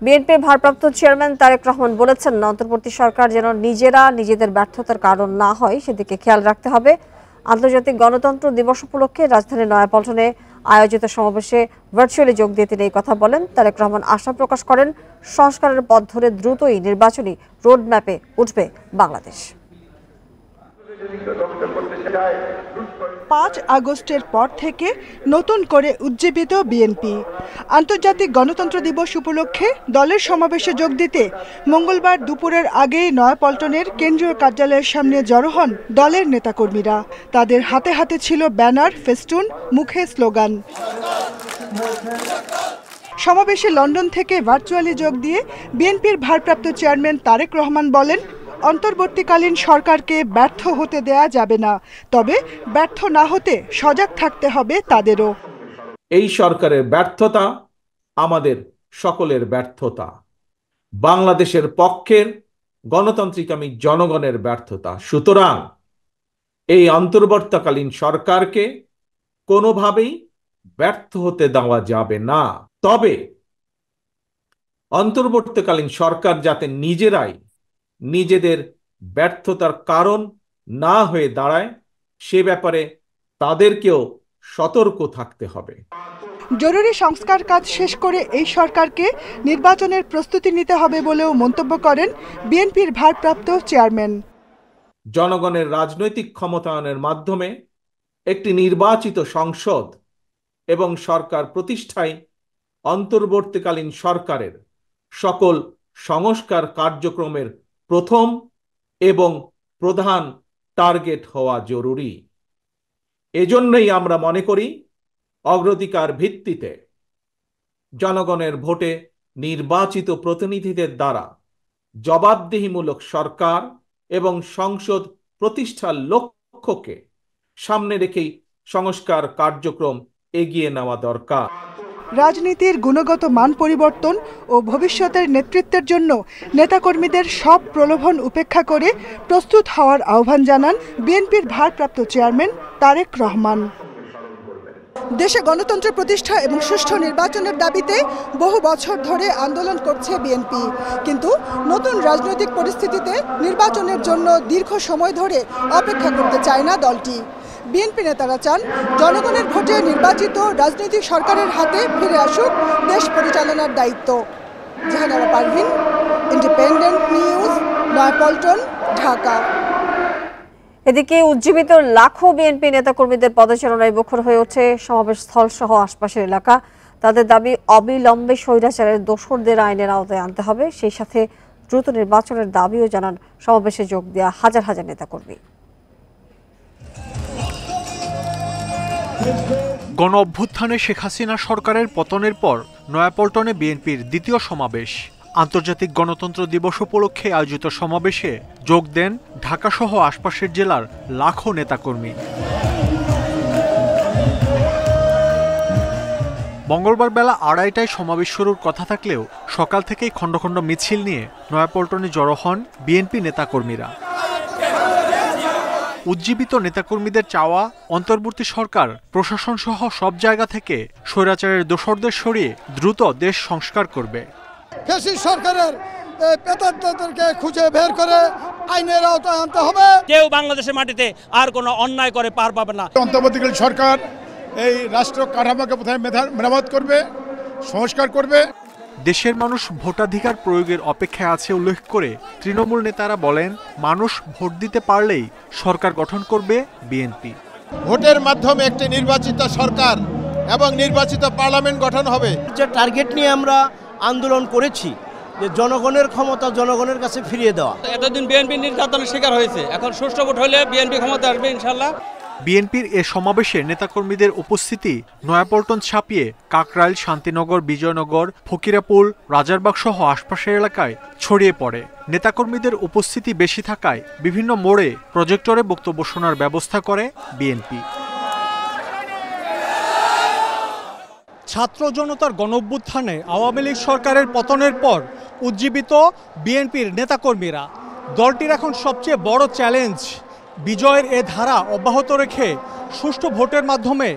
বিএনপির ভারপ্রাপ্ত চেয়ারম্যান তারেক রহমান বলেছেন, অন্তর্বর্তী সরকার যেন নিজেদের ব্যর্থতার কারণ না হয় সেদিকে খেয়াল রাখতে হবে। আন্তর্জাতিক গণতন্ত্র দিবস উপলক্ষে রাজধানীর নয়াপল্টনে আয়োজিত সমাবেশে ভার্চুয়ালি যোগ দিয়ে তিনি এই কথা বলেন। তারেক রহমান আশা প্রকাশ করেন, সংস্কারের পথ ধরে দ্রুতই নির্বাচনী রোডম্যাপে উঠবে বাংলাদেশ। 5 আগস্টের পর থেকে নতুন করে উজ্জীবিত বিএনপি। আন্তর্জাতিক গণতন্ত্র দিবস উপলক্ষে দলের সমাবেশে যোগ দিতে মঙ্গলবার দুপুরের আগেই নয়াপল্টনের কেন্দ্রীয় কার্যালয়ের সামনে জড়ো হন দলের নেতাকর্মীরা। তাদের হাতে হাতে ছিল ব্যানার, ফেস্টুন, মুখে স্লোগান। সমাবেশে লন্ডন থেকে ভার্চুয়ালি যোগ দিয়ে বিএনপির ভারপ্রাপ্ত চেয়ারম্যান তারেক রহমান বলেন, অন্তর্বর্তীকালীন সরকারকে ব্যর্থ হতে দেয়া যাবে না, তবে ব্যর্থ না হতে সজাগ থাকতে হবে তাদেরও। এই সরকারের ব্যর্থতা আমাদের সকলের ব্যর্থতা, বাংলাদেশের পক্ষের গণতান্ত্রিকামী জনগণের ব্যর্থতা। সুতরাং এই অন্তর্বর্তীকালীন সরকারকে কোনোভাবেই ব্যর্থ হতে দেওয়া যাবে না। তবে অন্তর্বর্তীকালীন সরকার যাতে নিজেদের ব্যর্থতার কারণ না হয়ে দাঁড়ায়, সে ব্যাপারে তাদেরকেও সতর্ক থাকতে হবে। জরুরি সংস্কার কাজ শেষ করে এই সরকারকে নির্বাচনের প্রস্তুতি নিতে হবে বলেও মন্তব্য করেন বিএনপির ভারপ্রাপ্ত চেয়ারম্যান। জনগণের রাজনৈতিক ক্ষমতায়নের মাধ্যমে একটি নির্বাচিত সংসদ এবং সরকার প্রতিষ্ঠায় অন্তর্বর্তীকালীন সরকারের সকল সংস্কার কার্যক্রমের প্রথম এবং প্রধান টার্গেট হওয়া জরুরি। এজন্যই আমরা মনে করি, অগ্রাধিকার ভিত্তিতে জনগণের ভোটে নির্বাচিত প্রতিনিধিদের দ্বারা জবাবদিহিমূলক সরকার এবং সংসদ প্রতিষ্ঠার লক্ষ্যকে সামনে রেখেই সংস্কার কার্যক্রম এগিয়ে নেওয়া দরকার। রাজনীতির গুণগত মান পরিবর্তন ও ভবিষ্যতের নেতৃত্বের জন্য নেতাকর্মীদের সব প্রলোভন উপেক্ষা করে প্রস্তুত হওয়ার আহ্বান জানান বিএনপির ভারপ্রাপ্ত চেয়ারম্যান তারেক রহমান। দেশে গণতন্ত্র প্রতিষ্ঠা এবং সুষ্ঠু নির্বাচনের দাবিতে বহু বছর ধরে আন্দোলন করছে বিএনপি, কিন্তু নতুন রাজনৈতিক পরিস্থিতিতে নির্বাচনের জন্য দীর্ঘ সময় ধরে অপেক্ষা করতে চায় না দলটি। বিএনপি নেতারা চান, জনগণের ভোটে নির্বাচিত রাজনৈতিক সরকারের হাতে ফিরে আসুক দেশ পরিচালনার দায়িত্ব। Jahanara Parvin, Independent News, Nayapaltan, Dhaka. এদিকে উজ্জীবিত লাখো বিএনপি নেতাকর্মীদের পদচারণায় মুখর হয়ে ওঠে সমাবেশ স্থল সহ আশপাশের এলাকা। তাদের দাবি, অবিলম্বে স্বৈরাচারের দোসরদের আইনের আওতায় আনতে হবে। সেই সাথে দ্রুত নির্বাচনের দাবিও জানান সমাবেশে যোগ দেওয়া হাজার হাজার নেতাকর্মী। গণ অভ্যুত্থানে শেখ হাসিনা সরকারের পতনের পর নয়াপল্টনে বিএনপির দ্বিতীয় সমাবেশ। আন্তর্জাতিক গণতন্ত্র দিবস উপলক্ষে আয়োজিত সমাবেশে যোগ দেন ঢাকাসহ আশপাশের জেলার লাখো নেতাকর্মী। মঙ্গলবার বেলা 2:30টায় সমাবেশ শুরুর কথা থাকলেও সকাল থেকেই খণ্ড খণ্ড মিছিল নিয়ে নয়াপল্টনে জড়ো হন বিএনপি নেতাকর্মীরা। উজ্জীবিত নেতাকর্মীদের চাওয়া, অন্তর্বর্তী সরকার প্রশাসন সহ সব জায়গা থেকে স্বৈরাচারের দোসরদের সরিয়ে দ্রুত দেশ সংস্কার করবে। ফ্যাসিস্ট সরকারের পেতাত্তাদেরকে খুঁজে বের করে আইনের আওতায় আনতে হবে। কেউ বাংলাদেশের মাটিতে আর কোনো অন্যায় করে পার পাবে না। অন্তর্বর্তীকালীন সরকার এই রাষ্ট্র কাঠামোকে প্রথমে মেরামত করবে, সংস্কার করবে। দেশের মানুষ ভোটাধিকার প্রয়োগের অপেক্ষায় আছে উল্লেখ করে তৃণমূল নেতারা বলেন, মানুষ ভোট দিতে পারলেই সরকার গঠন করবে বিএনপি। ভোটের মাধ্যমে একটি নির্বাচিত সরকার এবং নির্বাচিত পার্লামেন্ট গঠন হবে। যে টার্গেট নিয়ে আমরা আন্দোলন করেছি, যে জনগণের ক্ষমতা জনগণের কাছে ফিরিয়ে দেওয়া। এতদিন বিএনপি নির্যাতনের শিকার হয়েছে, এখন সুষ্ঠু ভোট হলে বিএনপি ক্ষমতা আসবে ইনশাল্লাহ। বিএনপির এ সমাবেশে নেতাকর্মীদের উপস্থিতি নয়াপল্টন ছাপিয়ে কাকরাইল, শান্তিনগর, বিজয়নগর, ফকিরাপুল, রাজারবাগ সহ আশপাশের এলাকায় ছড়িয়ে পড়ে। নেতাকর্মীদের উপস্থিতি বেশি থাকায় বিভিন্ন মোড়ে প্রজেক্টরে বক্তব্য শোনার ব্যবস্থা করে বিএনপি। ছাত্র জনতার গণঅভ্যুত্থানে আওয়ামী লীগ সরকারের পতনের পর উজ্জীবিত বিএনপির নেতাকর্মীরা। দলটির এখন সবচেয়ে বড় চ্যালেঞ্জ বিজয়ের এ ধারা অব্যাহত রেখে সুষ্ঠু ভোটের মাধ্যমে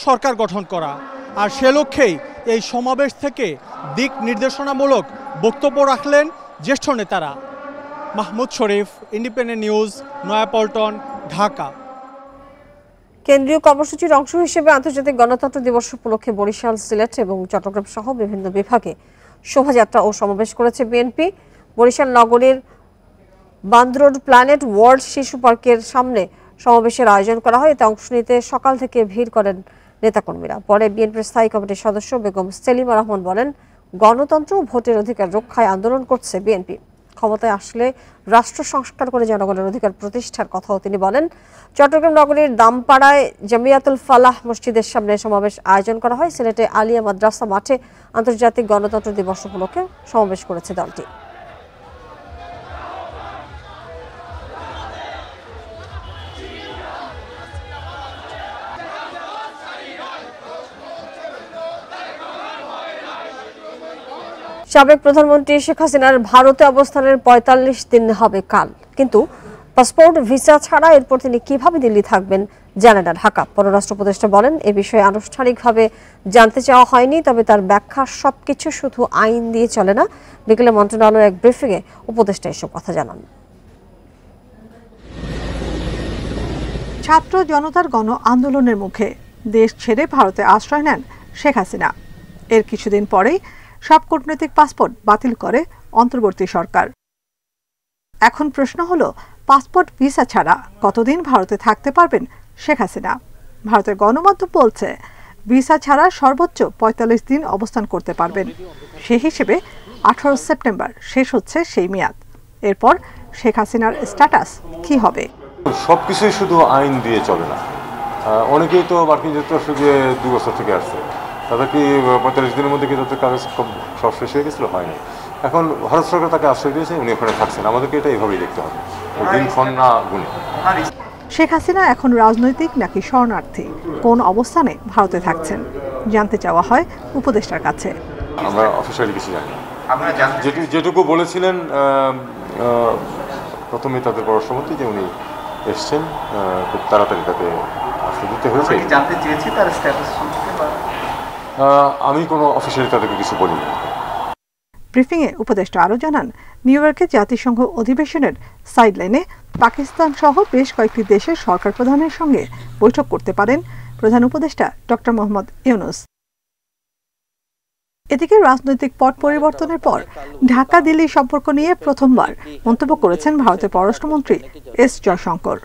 সরকার গঠন করা, আর সে লক্ষ্যেই এই সমাবেশ থেকে দিক নির্দেশনামূলক বক্তব্য রাখলেন জ্যেষ্ঠ নেতারা। মাহমুদ শরীফ, ইন্ডিপেন্ডেন্ট নিউজ, নয়াপল্টন, ঢাকা। কেন্দ্রীয় কর্মসূচির অংশ হিসেবে আন্তর্জাতিক গণতন্ত্র দিবস উপলক্ষে বরিশাল, সিলেট এবং চট্টগ্রাম সহ বিভিন্ন বিভাগে শোভাযাত্রা ও সমাবেশ করেছে বিএনপি। বরিশাল নগরীর বান্দ্রোড প্ল্যানেট ওয়ার্ল্ড শিশু পার্কের সামনে সমাবেশের আয়োজন করা হয়। এতে অংশ নিতে সকাল থেকে ভিড় করেন নেতাকর্মীরা। পরে বিএনপির স্থায়ী কমিটির সদস্য বেগম সেলিমা রহমান বলেন, গণতন্ত্র ও ভোটের অধিকার রক্ষায় আন্দোলন করছে বিএনপি। ক্ষমতায় আসলে রাষ্ট্র সংস্কার করে জনগণের অধিকার প্রতিষ্ঠার কথাও তিনি বলেন। চট্টগ্রাম নগরীর দামপাড়ায় জামিয়াতুল ফালাহ মসজিদের সামনে সমাবেশ আয়োজন করা হয়। সিলেটে আলিয়া মাদ্রাসা মাঠে আন্তর্জাতিক গণতন্ত্র দিবস উপলক্ষে সমাবেশ করেছে দলটি। সাবেক প্রধানমন্ত্রী শেখ হাসিনার ভারতে অবস্থানের ৪৫ দিন হবে কাল, কিন্তু পাসপোর্ট ভিসা ছাড়া এরপর তিনি কিভাবে দিল্লি থাকবেন জানে না ঢাকা। পররাষ্ট্র উপদেষ্টা বলেন, এ বিষয়ে আনুষ্ঠানিকভাবে জানতে চাওয়া হয়নি, তবে তার ব্যাখ্যা সবকিছু শুধু আইন দিয়ে চলে না। বিকেলে মন্ত্রণালয়ের এক ব্রিফিংয়ে উপদেষ্টা এসব কথা জানান। ছাত্র জনতার গণ আন্দোলনের মুখে দেশ ছেড়ে ভারতে আশ্রয় নেন শেখ হাসিনা। এর কিছুদিন পরেই সব কূটনৈতিক পাসপোর্ট বাতিল করে অন্তর্বর্তী সরকার। এখন প্রশ্ন হলো, পাসপোর্ট ভিসা ছাড়া কতদিন ভারতে থাকতে পারবেন শেখ হাসিনা? ভারতের গণমাধ্যম বলছে, ভিসা ছাড়া সর্বোচ্চ ৪৫ দিন অবস্থান করতে পারবেন। সেই হিসেবে ১৮ সেপ্টেম্বর শেষ হচ্ছে সেই মেয়াদ। এরপর শেখ হাসিনার স্ট্যাটাস কি হবে? সবকিছুই শুধু আইন দিয়ে চলে না। অনেকেই তো মার্কিন যুক্তরাষ্ট্র গিয়ে ২ বছর থেকে আসছে, তাদের কি ৪৫ দিনের মধ্যে কি তাদের কাগজ সব শেষ হয়ে গেছিল? হয়নি। এখন ভারত সরকার তাকে আশ্রয় দিয়েছে, উনি ওখানে থাকছেন। আমাদেরকে এটা এইভাবেই দেখতে হবে, দিনক্ষণ না গুনে। শেখ হাসিনা এখন রাজনৈতিক নাকি শরণার্থী? কোন অবস্থানে ভারতে থাকছেন জানতে চাওয়া হয় উপদেষ্টার কাছে। আমরা অফিসিয়ালি কিছু জানি না। যেটুকু বলেছিলেন প্রথমে তাদের পররাষ্ট্রমন্ত্রী, যে উনি এসছেন, খুব তাড়াতাড়ি তাকে আশ্রয় দিতে হয়েছে। জানতে চেয়েছি তার স্ট্যাটাস সম্পর্কে। আমি কোনো অফিসিয়ালি তাদেরকে কিছু বলিনি। ব্রিফিংয়ে উপদেষ্টা আরও জানান, নিউ ইয়র্কে জাতিসংঘ অধিবেশনের সাইডলাইনে পাকিস্তান সহ বেশ কয়েকটি দেশের সরকার প্রধানের সঙ্গে বৈঠক করতে পারেন প্রধান উপদেষ্টা ডক্টর মোহাম্মদ ইউনূস। এদিকে রাজনৈতিক পট পরিবর্তনের পর ঢাকা দিল্লি সম্পর্ক নিয়ে প্রথমবার মন্তব্য করেছেন ভারতের পররাষ্ট্রমন্ত্রী এস জয়শঙ্কর।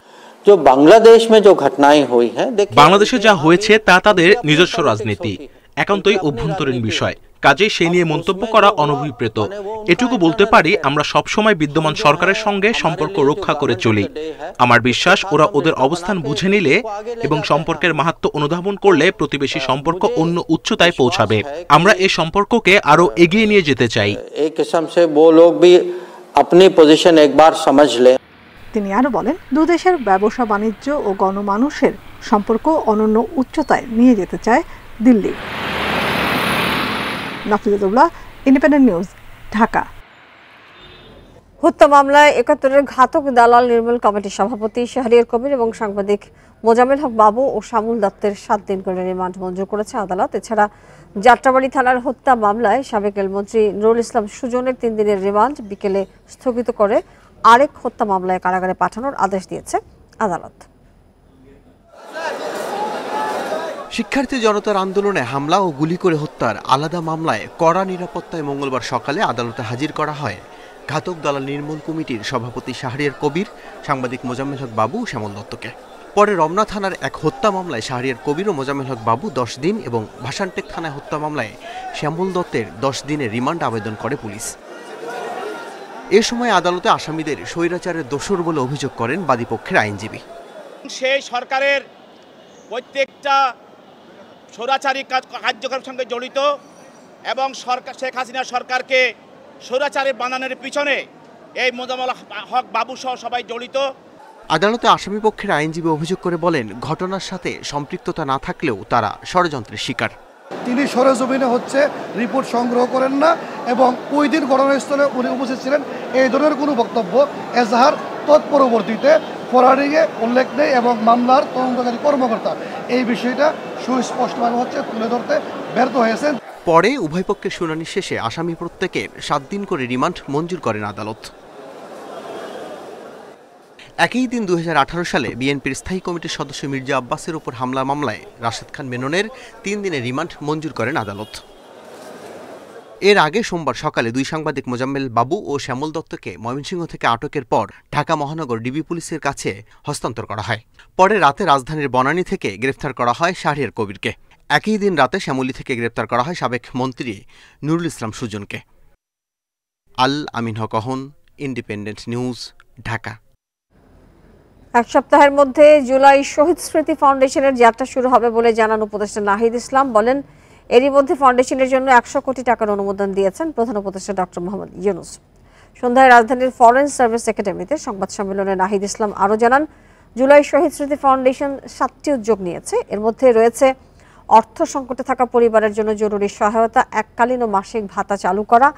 বাংলাদেশে যা হয়েছে তা তাদের নিজস্ব রাজনীতি, একান্তই অভ্যন্তরীণ বিষয়, কাজে সেই নিয়ে মন্তব্য করা অনভিপ্রেত। এটুকু বলতে পারি, আমরা সবসময় বিদ্যমান সরকারের সঙ্গে সম্পর্ক রক্ষা করে চলি। আমার বিশ্বাস, ওরা ওদের অবস্থান বুঝে নিলে এবং সম্পর্কের মাহাত্ম্য অনুধাবন করলে প্রতিবেশী সম্পর্ক অন্য উচ্চতায় পৌঁছাবে। আমরা এই সম্পর্ককে আরো এগিয়ে নিয়ে যেতে চাই। তিনি আরো বলেন, দুদেশের ব্যবসা বাণিজ্য ও গণমানুষের সম্পর্ক অনন্য উচ্চতায় নিয়ে যেতে চায় দিল্লি। Nafizullah, Independent News, Dhaka. হত্যা মামলায় ৭১-এর ঘাতক দালাল নির্মূল কমিটির সভাপতি শাহরিয়ার কবির এবং সাংবাদিক মোজাম্মেল হক বাবু ও শামুল দত্তের ৭ দিন করে রিমান্ড মঞ্জুর করেছে আদালত। এছাড়া যাত্রাবাড়ি থানার হত্যা মামলায় সাবেক রেলমন্ত্রী নুরুল ইসলাম সুজনের ৩ দিনের রিমান্ড বিকেলে স্থগিত করে আরেক হত্যা মামলায় কারাগারে পাঠানোর আদেশ দিয়েছে আদালত। শিক্ষার্থী জনতার আন্দোলনে হামলা ও গুলি করে হত্যার আলাদা মামলায় কড়া নিরাপত্তায় মঙ্গলবার সকালে আদালতে হাজির করা হয় ঘাতক দালাল নির্মূল কমিটির সভাপতি শাহরিয়ার কবির, সাংবাদিক মোজাম্মেল হক বাবু ও শ্যামল দত্তকে। পরে রমনা থানার এক হত্যা মামলায় শাহরিয়ার কবির ও মোজাম্মেল হক বাবু ১০ দিন এবং ভাসানটেক থানায় হত্যা মামলায় শ্যামল দত্তের ১০ দিনের রিমান্ড আবেদন করে পুলিশ। এ সময় আদালতে আসামিদের স্বৈরাচারের দোষর বলে অভিযোগ করেন বাদীপক্ষের আইনজীবী। সেই সরকারের প্রত্যেকটা স্বৈরাচারী কার্যক্রমের সঙ্গে জড়িত এবং সরকার শেখ হাসিনা সরকারকে স্বৈরাচারী বানানোর পিছনে এই মোজাম্মেল হক বাবু সহ সবাই জড়িত। আদালতে আসামিপক্ষের আইনজীবী অভিযোগ করে বলেন, ঘটনার সাথে সম্পৃক্ততা না থাকলেও তারা ষড়যন্ত্রের শিকার। তিনি সরেজমিনে রিপোর্ট সংগ্রহ করেন না এবং ওই দিন ঘটনাস্থলে উনি উপস্থিত ছিলেন এই ধরনের কোনো বক্তব্য এজাহার তৎপরবর্তীতে ফরওয়ার্ডিংয়ে উল্লেখ নেই এবং মামলার তদন্তকারী কর্মকর্তা এই বিষয়টা সুস্পষ্টভাবে তুলে ধরতে ব্যর্থ হয়েছেন। পরে উভয় পক্ষের শুনানি শেষে আসামি প্রত্যেকের 7 দিন করে রিমান্ড মঞ্জুর করেন আদালত। একই দিন 2018 সালে বিএনপির স্থায়ী কমিটির সদস্য মির্জা আব্বাসের উপর হামলা মামলায় রাশেদ খান মেননের 3 দিনের রিমান্ড মঞ্জুর করেন আদালত। এর আগে সোমবার সকালে 2 সাংবাদিক মোজাম্মেল বাবু ও শ্যামল দত্তকে ময়মনসিংহ থেকে আটকের পর ঢাকা মহানগর ডিবি পুলিশের কাছে হস্তান্তর করা হয়। পরে রাতে রাজধানীর বনানী থেকে গ্রেফতার করা হয় শাহরিয়ার কবিরকে। একই দিন রাতে শ্যামলী থেকে গ্রেফতার করা হয় সাবেক মন্ত্রী নুরুল ইসলাম সুজনকে। আল আমিন হক অহন, ইন্ডিপেন্ডেন্ট নিউজ, ঢাকা। এক সপ্তাহের মধ্যে জুলাই শহীদ স্মৃতি ফাউন্ডেশনের যাত্রা শুরু হবে বলে জানান উপদেষ্টা নাহিদ ইসলাম। বলেন, এরই মধ্যে ফাউন্ডেশনের জন্য 100 কোটি টাকার অনুমোদন দিয়েছেন প্রধান উপদেষ্টা ডক্টর মোহাম্মদ ইউনূস। সন্ধ্যায় রাজধানীর ফরেন সার্ভিস একাডেমিতে সংবাদ সম্মেলনে নাহিদ ইসলাম আরও জানান, জুলাই শহীদ স্মৃতি ফাউন্ডেশন 7টি উদ্যোগ নিয়েছে। এর মধ্যে রয়েছে অর্থ সংকটে থাকা পরিবারের জন্য জরুরি সহায়তা, এককালীন ও মাসিক ভাতা চালু করা।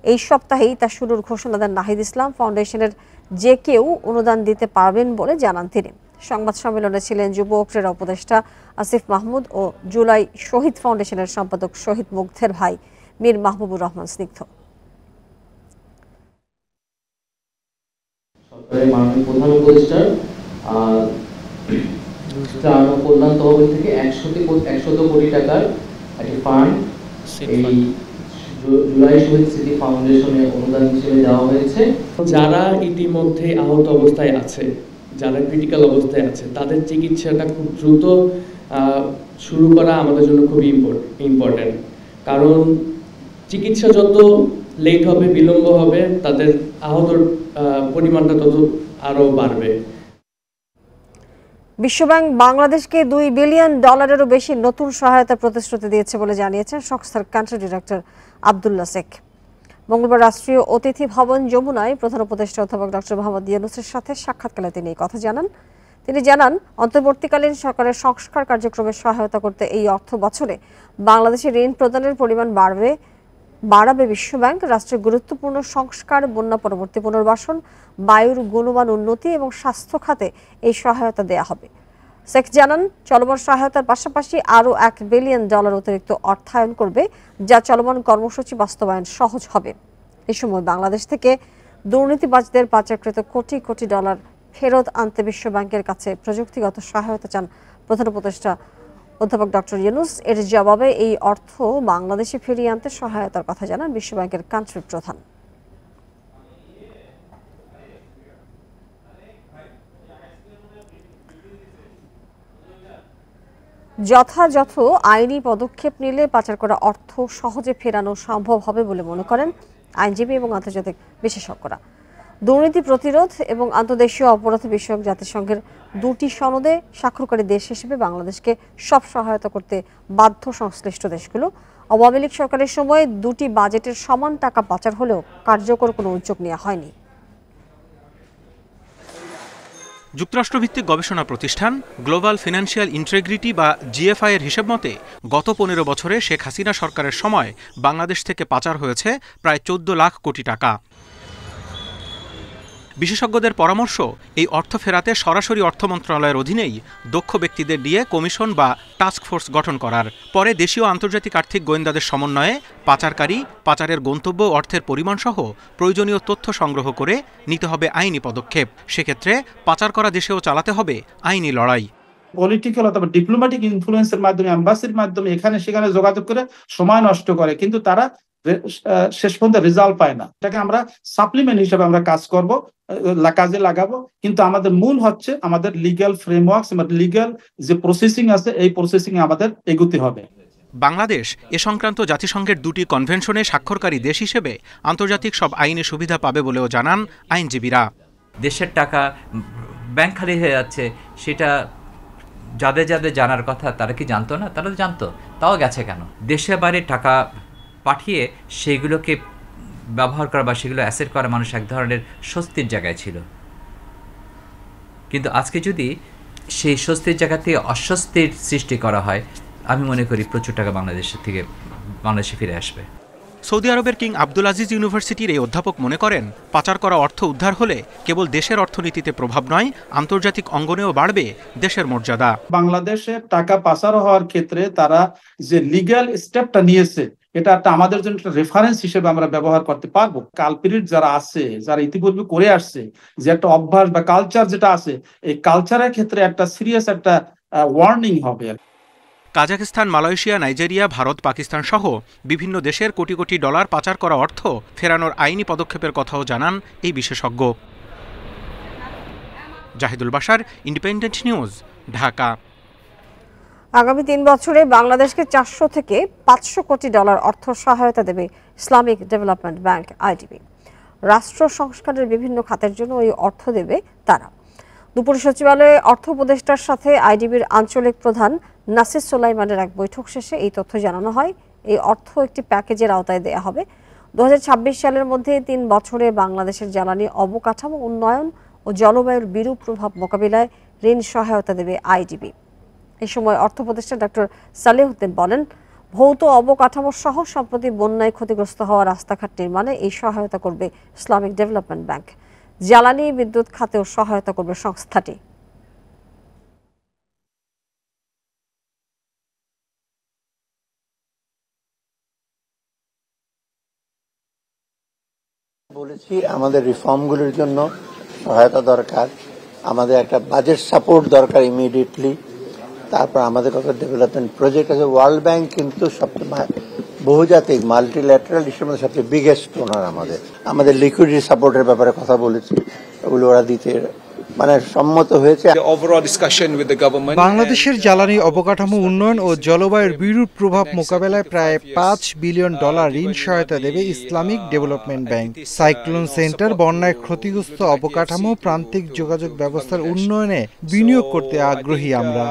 এই সপ্তাহেই তা শুরুর ঘোষণা দেন নাহিদ ইসলাম। ফাউন্ডেশনের যে কেউ অনুদান দিতে পারবেন বলে জানান তিনি। সংবাদ সম্মেলনে ছিলেন যুব ও ক্রীড়া উপদেষ্টা আসিফ মাহমুদ ও জুলাই শহীদ ফাউন্ডেশনের সম্পাদক শহীদ মুগ্ধের ভাই মীর মাহবুবুর রহমান স্নিগ্ধ। সরকারের মাননীয় প্রধান উপদেষ্টার কল্যাণ তহবিল থেকে 100 কোটি টাকার একটি ফান্ড এই জুলাই শহীদ স্মৃতি ফাউন্ডেশনে অনুদান হিসেবে দেওয়া হয়েছে। যারা ইতিমধ্যে আহত অবস্থায় আছে, যারা ক্রিটিক্যাল অবস্থায় আছে, তাদের চিকিৎসাটা খুব দ্রুত শুরু করা আমাদের জন্য খুব ইম্পর্টেন্ট। কারণ চিকিৎসা যত লেট হবে, বিলম্ব হবে, তাদের আহতর পরিমাণটা তত আরও বাড়বে। বিশ্বব্যাংক বাংলাদেশকে $2 বিলিয়ন বেশি নতুন সহায়তা প্রতিশ্রুতি দিয়েছে বলে জানিয়েছেন সংস্থার কান্ট্রি ডিরেক্টর আব্দুল্লাহ শেখ। মঙ্গলবার রাষ্ট্রীয় অতিথি ভবন যমুনায় প্রধান উপদেষ্টা অধ্যাপক ডক্টর মোহাম্মদ ইউনূসের সাথে সাক্ষাৎকালে তিনি এই কথা জানান। তিনি জানান, অন্তর্বর্তীকালীন সরকারের সংস্কার কার্যক্রমে সহায়তা করতে এই অর্থ বছরে বাংলাদেশের ঋণ প্রদানের পরিমাণ বাড়াবে বিশ্বব্যাংক। রাষ্ট্রের গুরুত্বপূর্ণ সংস্কার, বন্যা পরবর্তী পুনর্বাসন, বায়ুর গুণমান উন্নতি এবং স্বাস্থ্য খাতে এই সহায়তা দেয়া হবে। শেখ জানান, চলমান সহায়তার পাশাপাশি আরও $1 বিলিয়ন অতিরিক্ত অর্থায়ন করবে, যা চলমান কর্মসূচি বাস্তবায়ন সহজ হবে। এই সময় বাংলাদেশ থেকে দুর্নীতিবাজদের পাচারকৃত কোটি কোটি ডলার ফেরত আনতে বিশ্বব্যাংকের কাছে প্রযুক্তিগত সহায়তা চান প্রধান উপদেষ্টা অধ্যাপক ডক্টর ইউনূস। এর জবাবে এই অর্থ বাংলাদেশে ফিরিয়ে আনতে সহায়তার কথা জানান বিশ্বব্যাংকের কান্ট্রি প্রধান। যথাযথ আইনি পদক্ষেপ নিলে পাচার করা অর্থ সহজে ফেরানো সম্ভব হবে বলে মনে করেন আইনজীবী এবং আন্তর্জাতিক বিশেষজ্ঞরা। দুর্নীতি প্রতিরোধ এবং আন্তর্দেশীয় অপরাধ বিষয়ক জাতিসংঘের 2টি সনদে স্বাক্ষরকারী দেশ হিসেবে বাংলাদেশকে সব সহায়তা করতে বাধ্য সংশ্লিষ্ট দেশগুলো। আওয়ামী লীগ সরকারের সময় 2টি বাজেটের সমান টাকা পাচার হলেও কার্যকর কোনো উদ্যোগ নেওয়া হয়নি। যুক্তরাষ্ট্রভিত্তিক গবেষণা প্রতিষ্ঠান গ্লোবাল ফিনান্সিয়াল ইন্টিগ্রিটি বা জিএফআই এর হিসেব মতে গত 15 বছরে শেখ হাসিনা সরকারের সময় বাংলাদেশ থেকে পাচার হয়েছে প্রায় 14 লাখ কোটি টাকা। বিশেষজ্ঞদের পরামর্শ, এই অর্থ ফেরাতে সরাসরি অর্থ মন্ত্রণালয়ের অধীনেই দক্ষ ব্যক্তিদের দিয়ে কমিশন বা টাস্ক ফোর্স গঠন করার, পরে দেশীয় আন্তর্জাতিক আর্থিক গোয়েন্দাদের সমন্বয়ে পাচারকারী, পাচারের গন্তব্য অর্থের পরিমাণসহ প্রয়োজনীয় তথ্য সংগ্রহ করে নিতে হবে আইনি পদক্ষেপ। সেক্ষেত্রে পাচার করা দেশেও চালাতে হবে আইনি লড়াই। পলিটিক্যাল অথবা ডিপ্লোম্যাটিক ইনফ্লুয়েন্সের মাধ্যমে, অ্যাম্বাসির মাধ্যমে এখানে সেখানে যোগাযোগ করে সময় নষ্ট করে, কিন্তু তারা শেষ পর্যন্ত রেজাল্ট পায় না। এটাকে আমরা সাপ্লিমেন্ট হিসেবে আমরা কাজ করব, কাজে লাগাবো, কিন্তু আমাদের মূল হচ্ছে আমাদের লিগ্যাল ফ্রেমওয়ার্ক, লিগ্যাল যে প্রসেসিং আছে, এই প্রসেসিং আমাদের এগোতে হবে। বাংলাদেশ এ সংক্রান্ত জাতিসংঘের 2টি কনভেনশনে স্বাক্ষরকারী দেশ হিসেবে আন্তর্জাতিক সব আইনি সুবিধা পাবে বলেও জানান আইনজীবীরা। দেশের টাকা ব্যাংক খালি হয়ে যাচ্ছে, সেটা যাদের যাদের জানার কথা তারা কি জানতো না? তারা তো জানতো, তাও গেছে কেন? দেশে বাইরে টাকা পাঠিয়ে সেইগুলোকে ব্যবহার করা বা সেগুলো অ্যাসেট করা মানুষ এক ধরনের স্বস্তির জায়গায় ছিল, কিন্তু আজকে যদি সেই স্বস্তির জায়গা থেকে অস্বস্তির সৃষ্টি করা হয়, আমি মনে করি প্রচুর টাকা বাংলাদেশে ফিরে আসবে। সৌদি আরবের কিং আব্দুল আজিজ ইউনিভার্সিটির এই অধ্যাপক মনে করেন, পাচার করা অর্থ উদ্ধার হলে কেবল দেশের অর্থনীতিতে প্রভাব নয়, আন্তর্জাতিক অঙ্গনেও বাড়বে দেশের মর্যাদা। বাংলাদেশে টাকা পাচার হওয়ার ক্ষেত্রে তারা যে লিগ্যাল স্টেপটা নিয়েছে, এটা একটা আমাদের জন্য একটা রেফারেন্স হিসেবে আমরা ব্যবহার করতে পারবো। কালপিরিট যারা আছে, যারা ইতিপূর্বে করে আসছে, যে একটা অভ্যাস বা কালচার যেটা আছে, এই কালচারের ক্ষেত্রে একটা সিরিয়াস একটা ওয়ার্নিং হবে। কাজাখস্তান, মালয়েশিয়া, নাইজেরিয়া, ভারত, পাকিস্তান সহ বিভিন্ন দেশের কোটি কোটি ডলার পাচার করা অর্থ ফেরানোর আইনি পদক্ষেপের কথাও জানান এই বিশেষজ্ঞ। Zahidul Bashar, Independent News, Dhaka. আগামী 3 বছরে বাংলাদেশকে 400 থেকে 500 কোটি ডলার অর্থ সহায়তা দেবে ইসলামিক ডেভেলপমেন্ট ব্যাংক আইডিবি। রাষ্ট্র সংস্কারের বিভিন্ন খাতের জন্য এই অর্থ দেবে তারা। দুপুরে সচিবালয়ে অর্থ উপদেষ্টার সাথে আইডিবির আঞ্চলিক প্রধান নাসির সোলাইমানের এক বৈঠক শেষে এই তথ্য জানানো হয়। এই অর্থ একটি প্যাকেজের আওতায় দেয়া হবে। 2026 সালের মধ্যে 3 বছরে বাংলাদেশের জ্বালানি অবকাঠামো উন্নয়ন ও জলবায়ুর বিরূপ প্রভাব মোকাবিলায় ঋণ সহায়তা দেবে আইডিবি। এই সময় অর্থ উপদেষ্টা ডক্টর সালেহুদ্দিন বলেন, ভৌত অবকাঠামো সহ সম্প্রতি বন্যায় ক্ষতিগ্রস্ত হওয়া রাস্তাঘাট নির্মাণে এই সহায়তা করবে ইসলামিক ডেভেলপমেন্ট ব্যাংক। জ্বালানি বিদ্যুৎ খাতেও সহায়তা করবে সংস্থাটি। বলেছি আমাদের রিফর্মগুলোর জন্য সহায়তা দরকার, আমাদের একটা বাজেট সাপোর্ট দরকার ইমিডিয়েটলি। তারপর আমাদের কত ডেভেলপমেন্ট প্রজেক্ট আছে। ওয়ার্ল্ড ব্যাংক কিন্তু সবচেয়ে বহুজাতিক মাল্টিল্যাটারাল ইস্যুর মধ্যে সবচেয়ে বিগেস্ট ডোনার। আমাদের লিকুইডিটি সাপোর্টের ব্যাপারে কথা বলেছি, ওগুলো ওরা দিতে মানে সম্মত হয়েছে। বাংলাদেশের জ্বালানি অবকাঠামো উন্নয়ন ও জলবায়ুর বিরূপ প্রভাব মোকাবেলায় প্রায় $5 বিলিয়ন ঋণ সহায়তা দেবে Islamic development bank. Cyclone centre, বন্যায় ক্ষতিগ্রস্ত অবকাঠামো, প্রান্তিক যোগাযোগ ব্যবস্থার উন্নয়নে বিনিয়োগ করতে আগ্রহী আমরা।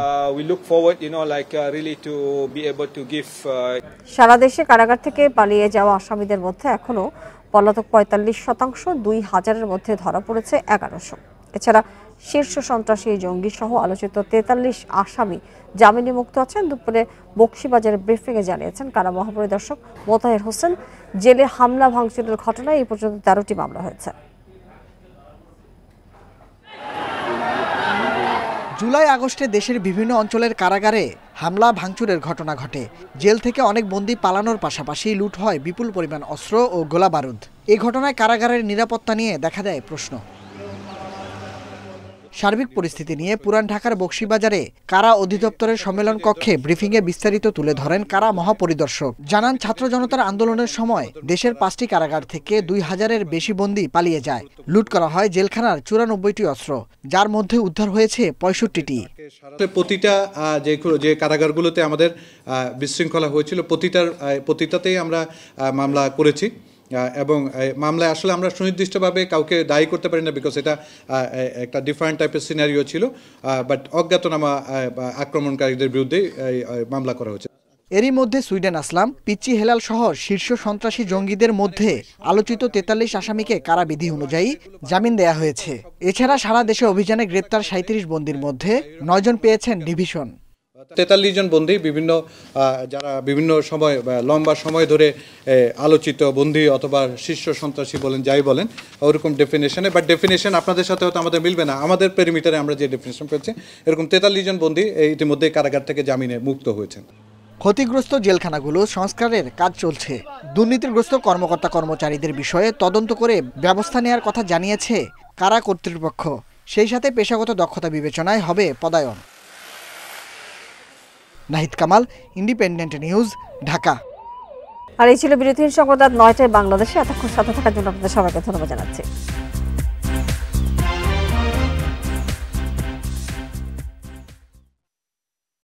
সারা দেশে কারাগার থেকে পালিয়ে যাওয়া আসামিদের মধ্যে এখনো পলাতক 45%, 2000-এর মধ্যে ধরা পড়েছে 1100। এছাড়া শীর্ষ সন্ত্রাসী জঙ্গি সহ আলোচিত 43 আসামি জামিনে মুক্ত আছেন। দুপুরে বকশীবাজারের ব্রিফিংয়ে জানিয়েছেন কারা মহাপরিদর্শক মোতাহের হোসেন, জেলে হামলা ভাঙচুরের ঘটনায় এই পর্যন্ত 13টি মামলা হয়েছে। জুলাই আগস্টে দেশের বিভিন্ন অঞ্চলের কারাগারে হামলা ভাঙচুরের ঘটনা ঘটে। জেল থেকে অনেক বন্দী পালানোর পাশাপাশি লুট হয় বিপুল পরিমাণ অস্ত্র ও গোলাবারুদ। এই ঘটনায় কারাগারের নিরাপত্তা নিয়ে দেখা দেয় প্রশ্ন। সার্বিক পরিস্থিতি নিয়ে পুরান ঢাকার বকশীবাজারে কারা অধিদপ্তরের সম্মেলন কক্ষে ব্রিফিংয়ে বিস্তারিত তুলে ধরেন কারা মহাপরিদর্শক। জানান, ছাত্র জনতার আন্দোলনের সময় দেশের 5টি কারাগার থেকে 2000-এর বেশি বন্দী পালিয়ে যায়। লুট করা হয় জেলখানার 94টি অস্ত্র, যার মধ্যে উদ্ধার হয়েছে 65টি। প্রতিটা যে কারাগারগুলোতে আমাদের বিশৃঙ্খলা হয়েছিল, প্রতিটাতেই আমরা মামলা করেছি এবং মামলায় আসলে আমরা সুনির্দিষ্টভাবে কাউকে দায়ী করতে পারি না, বিকজ এটা একটা ডিফারেন্ট টাইপের সিনারিও ছিল। বাট অজ্ঞাতনামা আক্রমণকারীদের বিরুদ্ধে মামলা করা হয়েছে। এরই মধ্যে সুইডেন আসলাম, পিচ্চি হেলাল সহ শীর্ষ সন্ত্রাসী জঙ্গিদের মধ্যে আলোচিত 43 আসামিকে কারাবিধি অনুযায়ী জামিন দেয়া হয়েছে। এছাড়া সারা দেশে অভিযানে গ্রেপ্তার 37 বন্দীর মধ্যে 9 জন পেয়েছেন ডিভিশন। 43 জন বন্দী যারা বিভিন্ন সময় লম্বা সময় ধরে আলোচিত বন্দী অথবা শীর্ষ সন্ত্রাসী বলেন, যাই বলেন, ওরকম ডেফিনেশনে, বাট ডেফিনেশন আপনাদের সাথে হয়তো আমাদের মিলবে না। আমাদের পেরিমিটারে আমরা যে ডেফিনেশন পেয়েছি, এরকম 43 জন বন্দী ইতিমধ্যে কারাগার থেকে জামিনে মুক্ত হয়েছেন। ক্ষতিগ্রস্ত জেলখানাগুলো সংস্কারের কাজ চলছে। দুর্নীতিগ্রস্ত কর্মকর্তা কর্মচারীদের বিষয়ে তদন্ত করে ব্যবস্থা নেওয়ার কথা জানিয়েছে কারা কর্তৃপক্ষ। সেই সাথে পেশাগত দক্ষতা বিবেচনায় হবে পদায়ন। Nahid Kamal, Independent News, Dhaka. আর এই ছিল বিরতিহীন সংবাদ 9টায় বাংলাদেশে। এতক্ষণ সাথে থাকার জন্য আপনাদের সবাইকে ধন্যবাদ জানাচ্ছি।